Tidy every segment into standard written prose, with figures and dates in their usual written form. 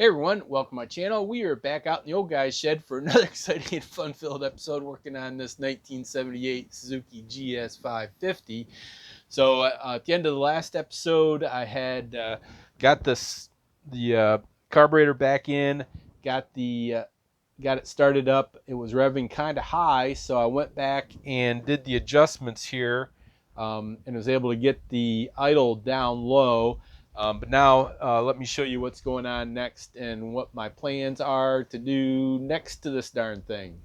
Hey everyone, welcome to my channel. We are back out in the old guy's shed for another exciting and fun-filled episode working on this 1978 Suzuki GS550. So at the end of the last episode, I had got the carburetor back in, got it started up. It was revving kind of high, so I went back and did the adjustments here, and was able to get the idle down low. But now let me show you what's going on next and what my plans are to do next to this darn thing.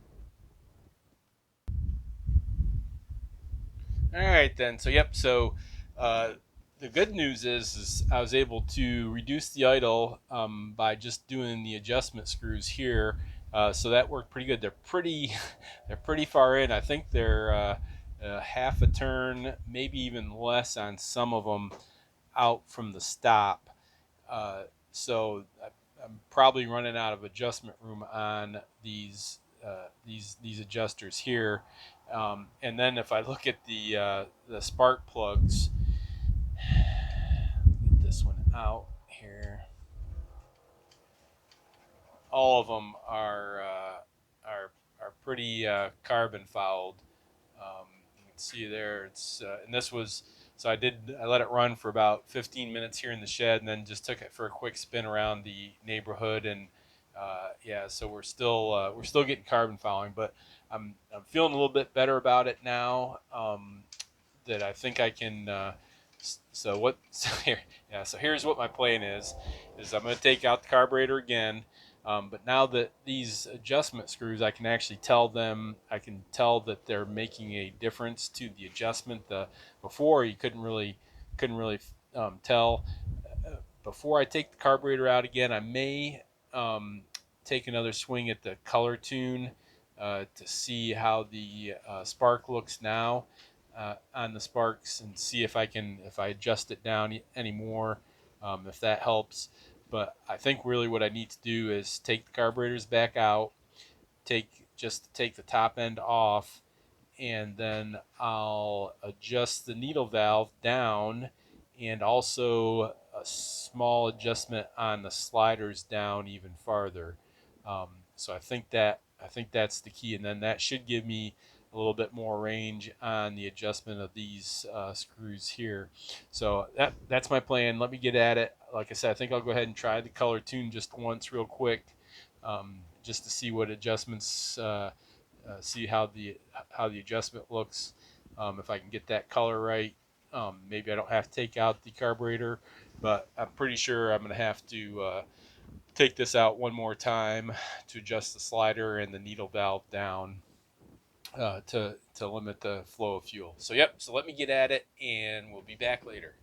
All right then. So the good news is I was able to reduce the idle by just doing the adjustment screws here. So that worked pretty good. They're pretty far in. I think they're half a turn, maybe even less on some of them out from the stop. So I'm probably running out of adjustment room on these adjusters here. And then if I look at the spark plugs, get this one out here. All of them are pretty carbon fouled. You can see there. It's and this was. So I let it run for about 15 minutes here in the shed, and then just took it for a quick spin around the neighborhood. And yeah, so we're still getting carbon fouling, but I'm feeling a little bit better about it now. That I think I can. So here's what my plan is I'm going to take out the carburetor again. But now that these adjustment screws, I can actually tell that they're making a difference to the adjustment. Before you couldn't really tell. Before I take the carburetor out again, I may take another swing at the color tune to see how the spark looks now on the sparks, and see if I adjust it down anymore, if that helps. But I think really what I need to do is take the carburetors back out, take the top end off, and then I'll adjust the needle valve down, and also a small adjustment on the sliders down even farther. So I think that's the key, and then that should give me a little bit more range on the adjustment of these screws here. So that's my plan. Let me get at it. Like I said, I think I'll go ahead and try the color tune just once real quick, just to see what adjustments, see how the adjustment looks. If I can get that color right, maybe I don't have to take out the carburetor, but I'm pretty sure I'm going to have to take this out one more time to adjust the slider and the needle valve down to limit the flow of fuel. So let me get at it, and we'll be back later.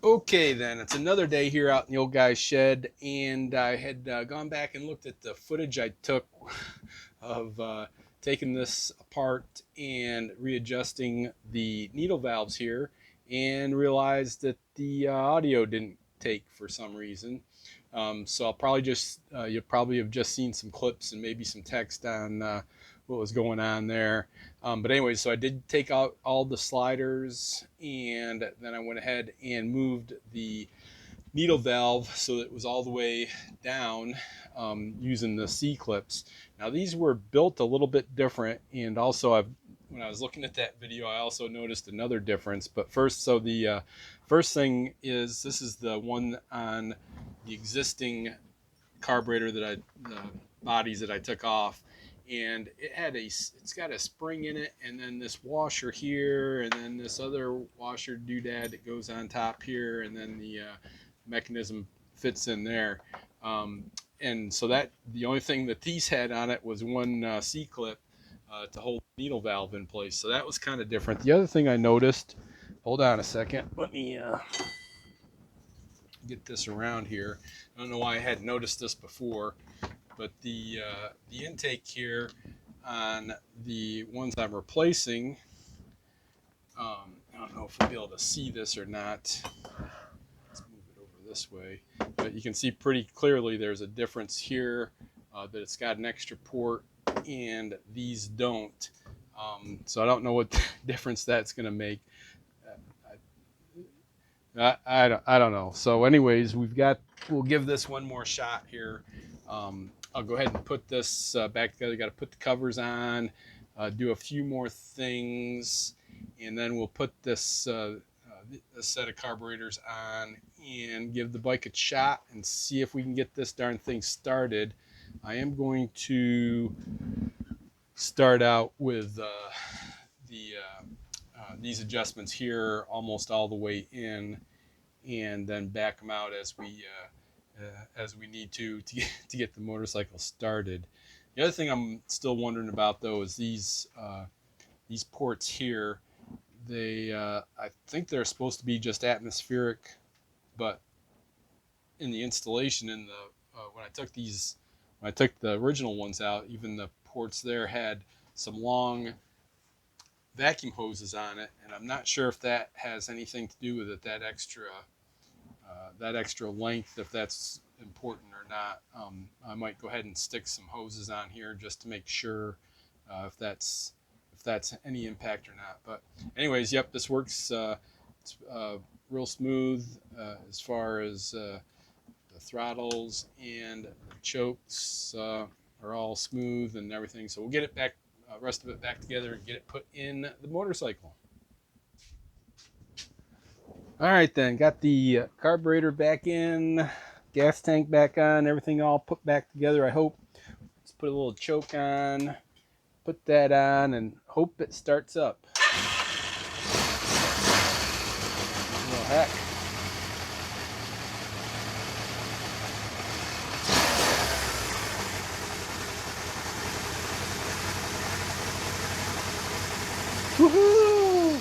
Okay, then it's another day here out in the old guy's shed, and I had gone back and looked at the footage I took of taking this apart and readjusting the needle valves here, and realized that the audio didn't take for some reason. So I'll probably just you'll probably have just seen some clips and maybe some text on what was going on there. But anyway, so I did take out all the sliders, and then I went ahead and moved the needle valve so that it was all the way down using the C clips. Now these were built a little bit different, and also when I was looking at that video, I also noticed another difference. But first, so the first thing is this is the one on the existing carburetor the bodies that I took off, and it's got a spring in it, and then this washer here, and then this other washer doodad that goes on top here, and then the mechanism fits in there. And so that the only thing that these had on it was one C clip to hold the needle valve in place. So that was kind of different. The other thing I noticed, hold on a second, let me get this around here. I don't know why I hadn't noticed this before, but the intake here on the ones I'm replacing, I don't know if I'll be able to see this or not. Let's move it over this way, but you can see pretty clearly there's a difference here, that it's got an extra port and these don't. So I don't know what difference that's going to make. I don't know. So anyways, we'll give this one more shot here. I'll go ahead and put this back together. Got to put the covers on, do a few more things, and then we'll put this set of carburetors on and give the bike a shot and see if we can get this darn thing started. I am going to start out with these adjustments here almost all the way in, and then back them out as we need to get the motorcycle started. The other thing I'm still wondering about though is these ports here. I think they're supposed to be just atmospheric, but in the installation when I took the original ones out, even the ports there had some long vacuum hoses on it, and I'm not sure if that has anything to do with it. That extra length, if that's important or not. I might go ahead and stick some hoses on here just to make sure if that's any impact or not. But anyways, yep, this works. It's real smooth as far as the throttles, and the chokes are all smooth and everything. So we'll get it back, rest of it back together, and get it put in the motorcycle. All right, then got the carburetor back in, gas tank back on, everything all put back together. I hope. Let's put a little choke on, put that on, and hope it starts up. Oh, heck. Woohoo!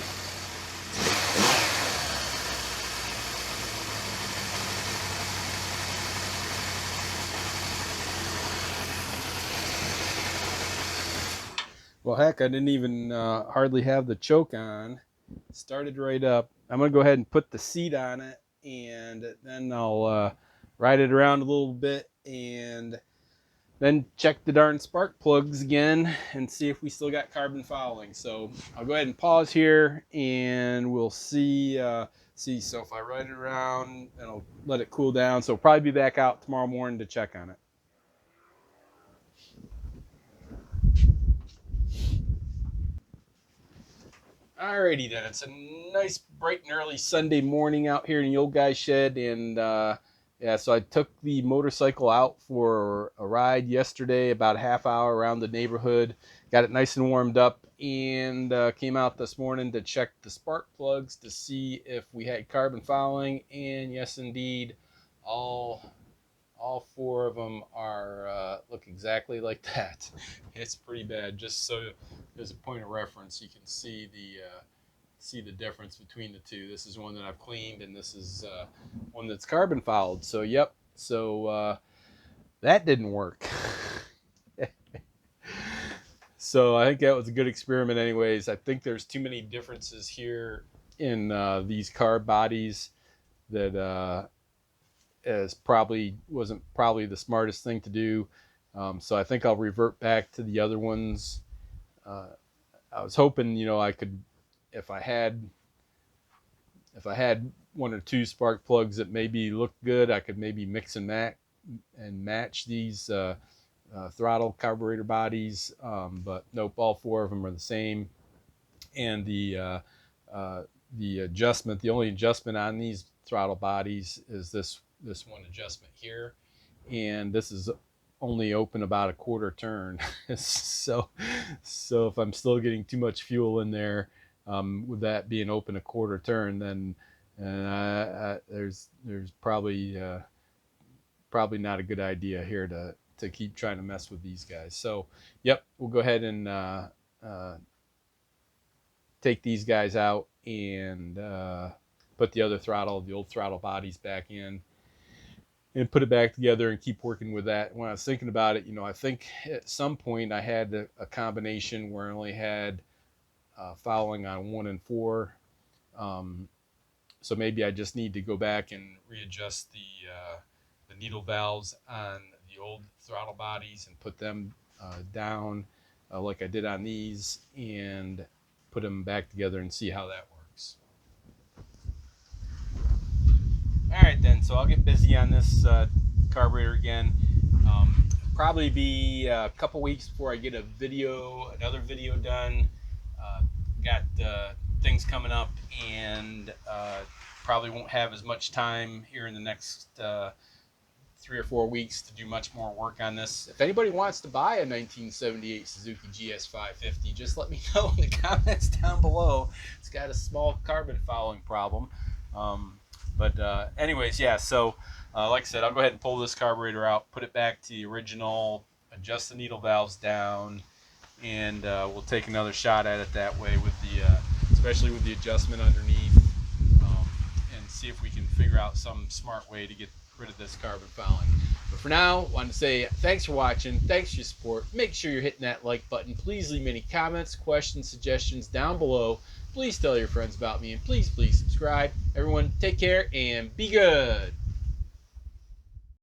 Well, heck, I didn't even hardly have the choke on. Started right up. I'm going to go ahead and put the seat on it, and then I'll ride it around a little bit, and then check the darn spark plugs again and see if we still got carbon fouling. So I'll go ahead and pause here, and we'll see. So if I ride it around, and I'll let it cool down. So I'll probably be back out tomorrow morning to check on it. Alrighty then, it's a nice bright and early Sunday morning out here in the old guy's shed, and yeah, so I took the motorcycle out for a ride yesterday, about a half hour around the neighborhood, got it nice and warmed up, and came out this morning to check the spark plugs to see if we had carbon fouling, and yes indeed, all four of them are look exactly like that. It's pretty bad. Just so as a point of reference, you can see see the difference between the two. This is one that I've cleaned, and this is one that's carbon fouled. So yep, so that didn't work. So I think that was a good experiment anyways. I think there's too many differences here in these carb bodies that wasn't probably the smartest thing to do. So I think I'll revert back to the other ones. I was hoping, I could, if I had one or two spark plugs that maybe looked good, I could maybe mix and match these throttle carburetor bodies. But nope, all four of them are the same. And the adjustment, the only adjustment on these throttle bodies is this one adjustment here, and this is only open about a quarter turn. so if I'm still getting too much fuel in there, with that being open a quarter turn, then there's probably not a good idea here to keep trying to mess with these guys. So yep, we'll go ahead and take these guys out and put the other throttle, the old throttle bodies back in, and put it back together and keep working with that. When I was thinking about it, I think at some point I had a combination where I only had fouling on 1 and 4. So maybe I just need to go back and readjust the needle valves on the old throttle bodies and put them down like I did on these, and put them back together and see how that works. All right then, so I'll get busy on this carburetor again. Probably be a couple weeks before I get another video done. Got things coming up, and probably won't have as much time here in the next 3 or 4 weeks to do much more work on this. If anybody wants to buy a 1978 Suzuki GS550, just let me know in the comments down below. It's got a small carbon fouling problem. But anyways, yeah, so like I said, I'll go ahead and pull this carburetor out, put it back to the original, adjust the needle valves down, and we'll take another shot at it that way, with especially with the adjustment underneath, and see if we can figure out some smart way to get rid of this carbon fouling. But for now, I wanted to say thanks for watching, thanks for your support. Make sure you're hitting that like button. Please leave any comments, questions, suggestions down below. Please tell your friends about me, and please subscribe. Everyone, take care and be good.